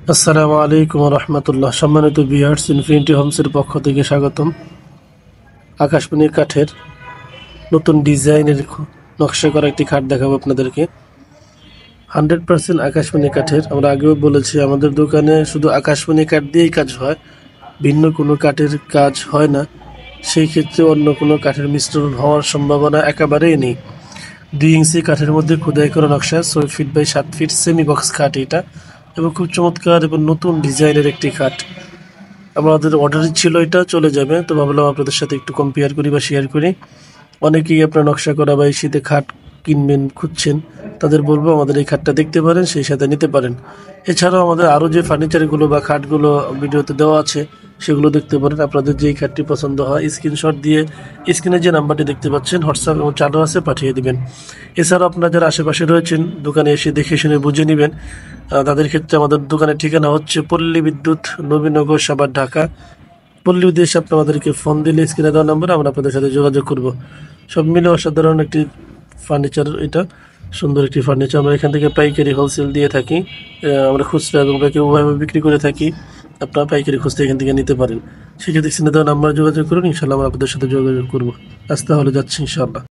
আসসালামু আলাইকুম রহমতুল্লাহ। সম্মানিত ভিউয়ার্স, ইনফিনিটি হোমসের পক্ষ থেকে স্বাগতম। আকাশমণি কাঠের নতুন ডিজাইনের নকশা করা একটি খাট দেখাবো আপনাদেরকে। 100% আকাশমণি কাঠের। আমরা আগেও বলেছি আমাদের দোকানে শুধু আকাশমণি কাঠ দিয়েই কাজ হয়, ভিন্ন কোনো কাঠের কাজ হয় না। সেই ক্ষেত্রে অন্য কোনো কাঠের মিশ্রণ হওয়ার সম্ভাবনা একেবারেই নেই। 2 ইঞ্চি কাঠের মধ্যে খোদাই করা নকশা, 6 feet by 7 feet semi box খাট এটা, এবং খুব চমৎকার এবং নতুন ডিজাইনের একটি খাট। আমাদের অর্ডারই ছিল, এটা চলে যাবে, তো ভাবলাম আপনাদের সাথে একটু কম্পেয়ার করি বা শেয়ার করি। অনেকেই আপনার নকশা করা বা এই শীতে খাট কিনবেন খুঁজছেন, তাদের বলবো আমাদের এই খাটটা দেখতে পারেন, সেই সাথে নিতে পারেন। এছাড়াও আমাদের আরও যে ফার্নিচারগুলো বা খাটগুলো ভিডিওতে দেওয়া আছে সেগুলো দেখতে পারেন। আপনাদের যেই খাটটি পছন্দ হয় স্ক্রিনশট দিয়ে স্ক্রিনে যে নাম্বারটি দেখতে পাচ্ছেন হোয়াটসঅ্যাপ এবং চালু আছে পাঠিয়ে দিবেন। এছাড়াও আপনারা যারা আশেপাশে রয়েছেন দোকানে এসে দেখে শুনে বুঝে নেবেন। তাদের ক্ষেত্রে আমাদের দোকানের ঠিকানা হচ্ছে পল্লী বিদ্যুৎ, নবীনগর, সাভার, ঢাকা। পল্লী বিদ্যুৎ এসে আপনি আমাদেরকে ফোন দিলে স্ক্রিনে দেওয়া নাম্বারে আমরা আপনাদের সাথে যোগাযোগ করব। সব মিলে অসাধারণ একটি ফার্নিচার এটা, সুন্দর একটি ফার্নিচার। আমরা এখান থেকে পাইকারি হোলসেল দিয়ে থাকি। আমরা খুচরা এবং বাকি উভয়ভাবে বিক্রি করে থাকি। আপনারা পাইকারি খুচরা এখান থেকে নিতে পারেন। সেক্ষেত্রে স্ক্রিনে দেওয়া নাম্বার যোগাযোগ করুন, ইনশাল্লাহ আমরা আপনাদের সাথে যোগাযোগ করবো। আজ তাহলে যাচ্ছি ইনশাল্লাহ।